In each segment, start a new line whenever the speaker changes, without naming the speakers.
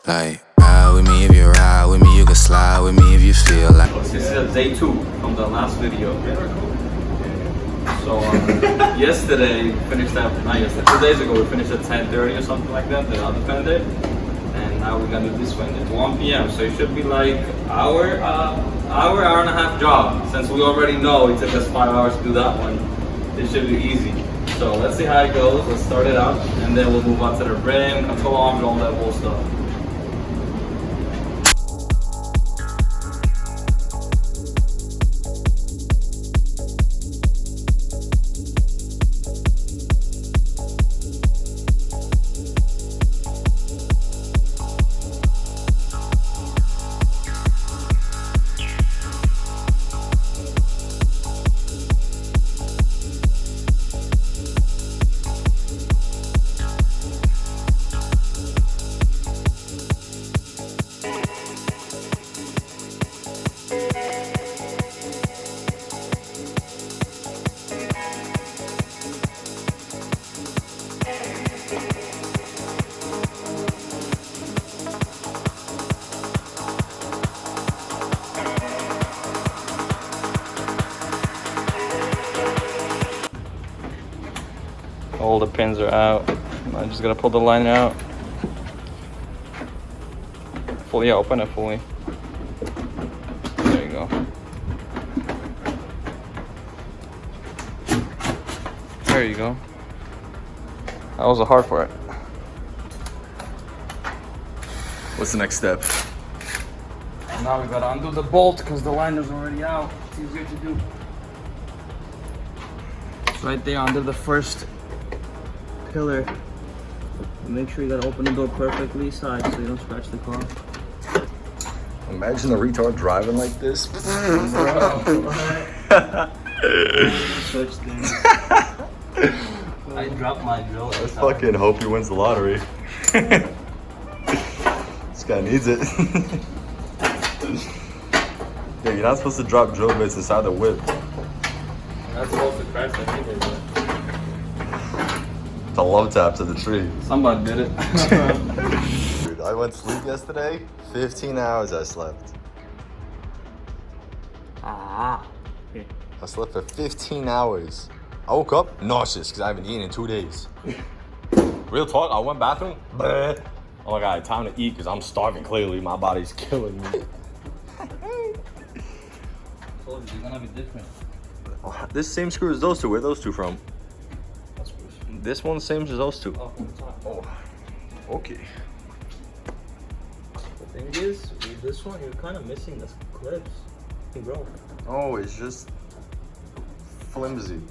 Like, ride with me if you ride with me, you can slide with me if you feel like.
This is day 2 from the last video. So yesterday, we finished at, not yesterday, 2 days ago, we finished at 10:30 or something like that, the other Fender. And now we're gonna do this Fender. It's 1 p.m. So it should be like hour and a half job. Since we already know it took us 5 hours to do that one, it should be easy. So let's see how it goes. Let's start it out, and then we'll move on to the rim, control arms, and all that whole stuff. All the pins are out. I just gotta pull the liner out. Fully, yeah, open it fully. There you go. There you go. That was the hard part. What's the next step? Now we gotta undo the bolt because the liner's already out. It's easier to do. It's right there under the first pillar. Make sure you gotta open the door perfectly side so you don't scratch the car.
Imagine a retard driving like this.
Such things. I dropped my drill.
Let's fucking hope he wins the lottery. This guy needs it. Yeah, you're not supposed to drop drill bits inside the whip.
That's supposed to crash the needle, but
It's a love tap to the tree.
somebody did it.
Dude, I went to sleep yesterday. 15 hours I slept.
Ah. Okay.
I slept for 15 hours. I woke up nauseous because I haven't eaten in 2 days. Real talk, I went bathroom. Bleh. Oh my god, time to eat because I'm starving clearly. My body's killing me.
Told you, you're gonna be different.
Oh, this same screw as those two. Where are those two from? This one's the same as those two.
Oh, from the top.
Oh, okay.
The thing is, with this one, you're kind of missing the clips. They broke.
Oh, it's just flimsy.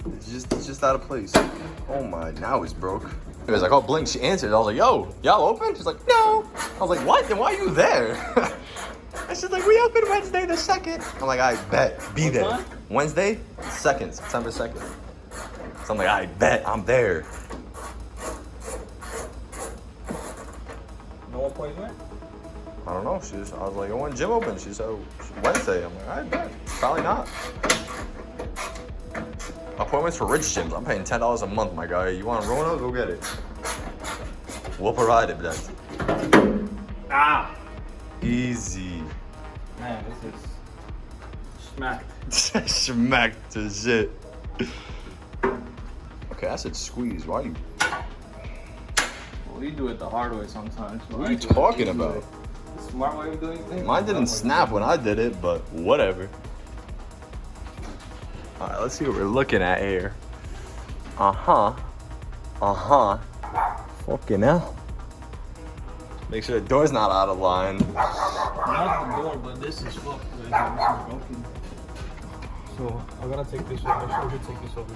It's just out of place. Oh my, now it's broke. He was like, oh, Blink, she answered. I was like, yo, y'all open? She's like, no. I was like, what? Then why are you there? And she's like, we open Wednesday the 2nd. I'm like, I bet. Be
What
there.
time?
Wednesday 2nd, September 2nd. So I'm like, I bet I'm there.
No appointment?
I don't know. I was like, oh, when gym open? She said, Wednesday. I'm like, I bet. Probably not. Appointments for rich gyms. I'm paying $10 a month, my guy. You want a Rona? Go get it. Whoop a ride it, that.
Ah!
Easy.
Man, this is smacked.
Smacked to shit. Okay, I said squeeze. Why you?
Well, we do it the hard way sometimes.
What are you talking about?
The smart way of doing things?
Mine didn't snap when I did it, but whatever. All right, let's see what we're looking at here. Fucking hell. Make sure the door's not out of line.
Not the door, but this is fucked. This is broken. So I gotta take this over. I should take this over.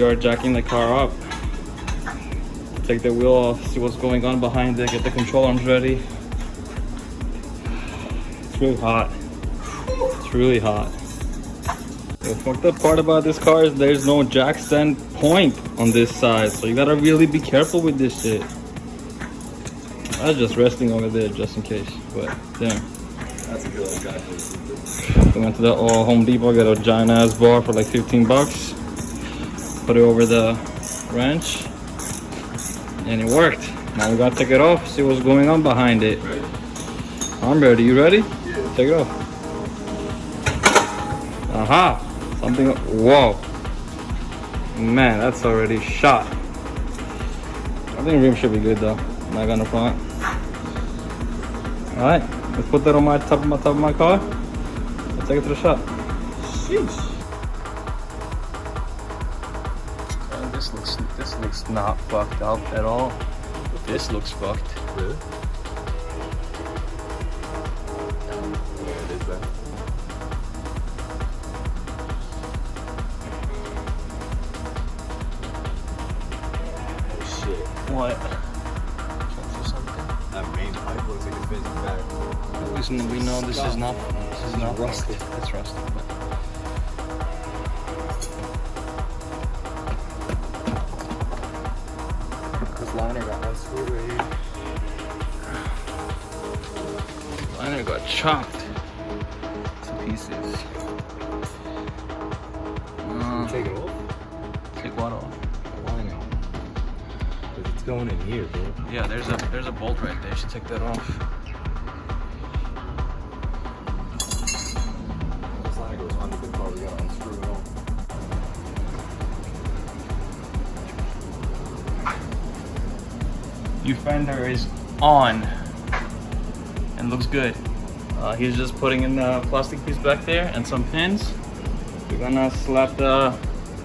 we are jacking the car up. Take the wheel off, see what's going on behind it, get the control arms ready. It's really hot. It's really hot. The fucked up part about this car is there's no jack stand point on this side, so you gotta really be careful with this shit. I was just resting over there just in case, but damn.
That's a good one, guys.
We went to the Home Depot, got a giant ass bar for like 15 bucks. Put it over the wrench, and it worked. Now we gotta take it off, see what's going on behind it.
Ready?
I'm ready. You ready?
Yeah.
Take it off. Aha! Something. Whoa! Man, that's already shot. I think rim should be good though. Not gonna front. All right, let's put that on my top of my car. Let's take it to the shop.
Sheesh. This looks not fucked up at all. This looks fucked. Really? Yeah, it is bad. Oh shit.
What?
That main pipe looks like it's busy back.
We know this is not. This is not
rusted.
It's rusted. But
This liner got unscrewed right here.
liner got chopped to pieces.
Take it off.
Take what off?
Liner. But it's going in here, bro.
Yeah, there's a bolt right there. You should take that off.
This liner goes under the car. We gotta unscrew it all.
Your fender is on and looks good. He's just putting in the plastic piece back there and some pins. We're gonna slap the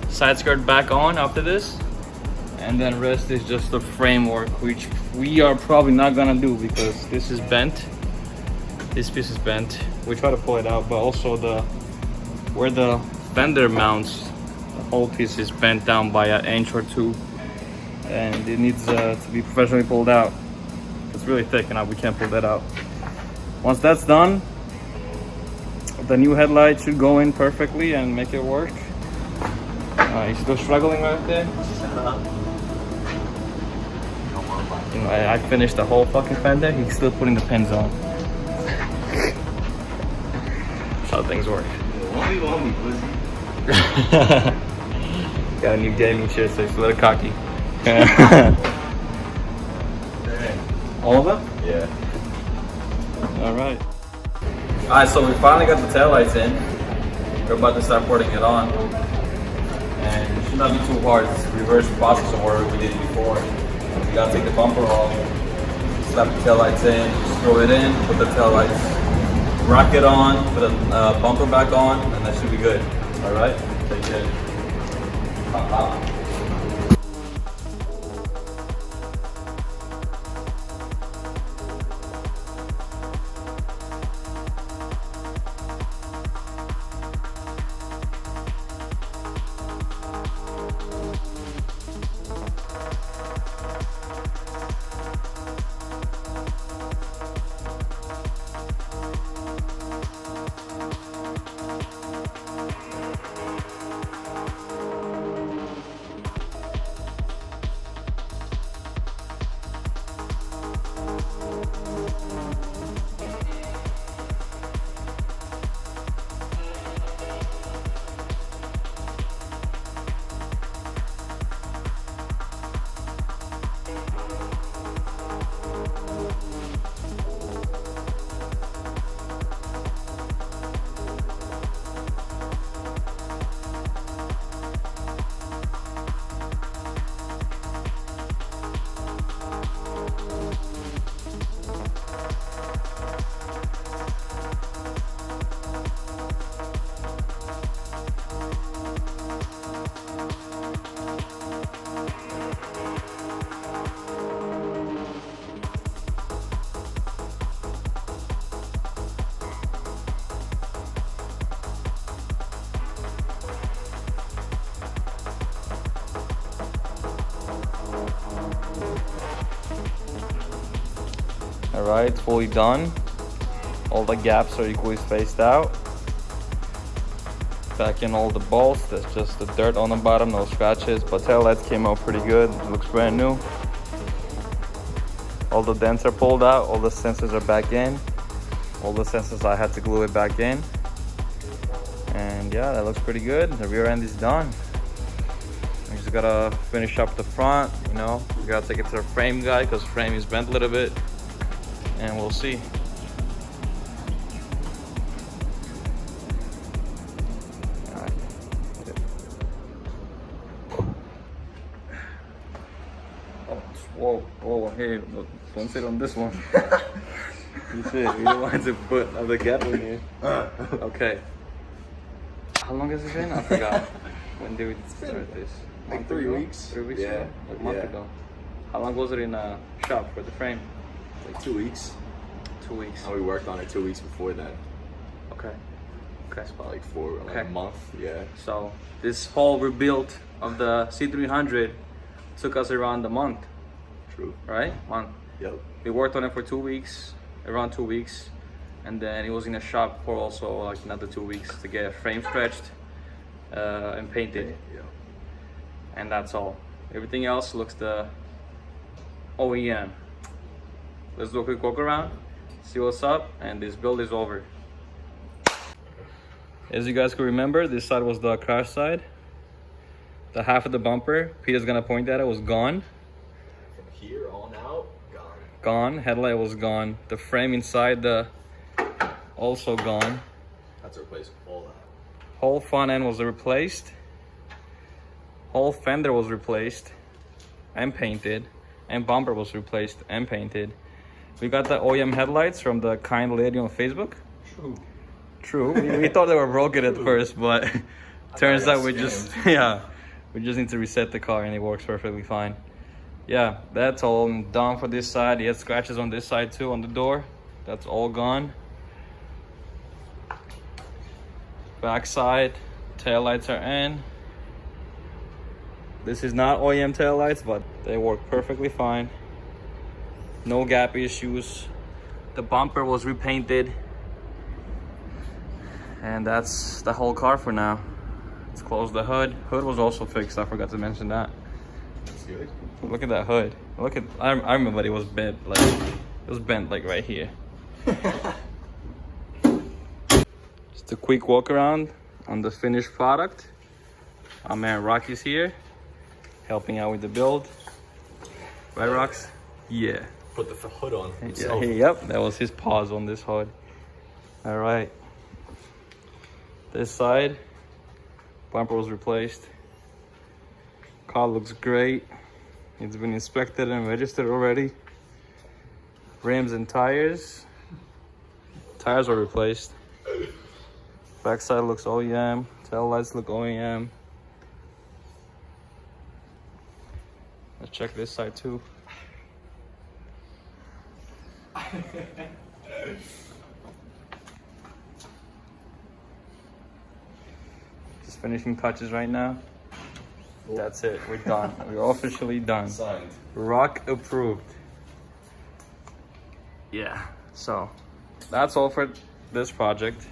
side skirt back on after this, and then rest is just the framework, which we are probably not gonna do because this is bent. This piece is bent. We try to pull it out, but also where the fender mounts, the whole piece is bent down by an inch or two, and it needs to be professionally pulled out. It's really thick and we can't pull that out. Once that's done, the new headlight should go in perfectly and make it work. He's still struggling right there. You know, I finished the whole fucking fender. He's still putting the pins on. That's how things work. Got a new gaming chair, so it's a little cocky. All of them?
Yeah.
All right. All right, so we finally got the taillights in. We're about to start putting it on. And it should not be too hard. It's reverse process of what we did before. We gotta take the bumper off, slap the taillights in, screw it in, put the taillights, rock it on, put the bumper back on, and that should be good. All right? Take care. All right, it's fully done. All the gaps are equally spaced out. Back in all the bolts. There's just the dirt on the bottom, no scratches. But taillights came out pretty good. It looks brand new. All the dents are pulled out. All the sensors are back in. All the sensors, I had to glue it back in. And yeah, that looks pretty good. The rear end is done. We just gotta finish up the front, you know. We gotta take it to the frame guy because frame is bent a little bit. And we'll see. Whoa, whoa, hey, don't sit on this one. You said you don't want to put another gap in here. Okay. How long has it been? I forgot. When did we start this?
Like 3 weeks.
3 weeks
Yeah.
ago? Like a month ago. How long was it in a shop for the frame?
Like 2 weeks.
2 weeks.
And we worked on it 2 weeks before that.
Okay. Okay.
It's about like like a month. Yeah.
So this whole rebuild of the C300 took us around a month.
True.
Right? Month.
Yep.
We worked on it for 2 weeks, around 2 weeks, and then it was in a shop for also like another 2 weeks to get a frame stretched and painted.
Yeah.
And that's all. Everything else looks the OEM. Let's do a quick walk around, see what's up, and this build is over. As you guys can remember, this side was the crash side. The half of the bumper, Peter's gonna point at it, was gone.
Here on out, gone.
Gone. Headlight was gone. The frame inside the also gone.
Had to replace all that.
Whole front end was replaced. Whole fender was replaced and painted, and bumper was replaced and painted. We got the OEM headlights from the kind lady on Facebook. True. We thought they were broken at first, but turns out we just we just need to reset the car and it works perfectly fine. Yeah, that's all done for this side. He had scratches on this side too, on the door. That's all gone. Back side, taillights are in. This is not OEM taillights, but they work perfectly fine. No gap issues. The bumper was repainted. And that's the whole car for now. Let's close the hood. Hood was also fixed, I forgot to mention that.
That's good.
Look at that hood. Look at, I remember it was bent like right here. Just a quick walk around on the finished product. Our man Rocky's here, helping out with the build. Right, Rox? Yeah.
Put the hood on
Yeah,
himself.
yep, that was his paws on this hood. All right. This side, bumper was replaced. Car looks great. It's been inspected and registered already. Rims and tires. Tires were replaced. Backside looks OEM. Tail lights look OEM. Let's check this side too. Just finishing touches right now. That's it. We're done. We're officially done.
Signed.
Rock approved. Yeah. So that's all for this project.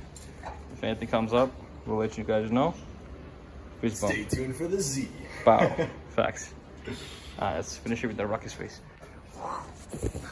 If anything comes up, we'll let you guys know. Fist bump.
Stay tuned for the Z.
Bow. Facts. Alright, let's finish it with the Rocky's face.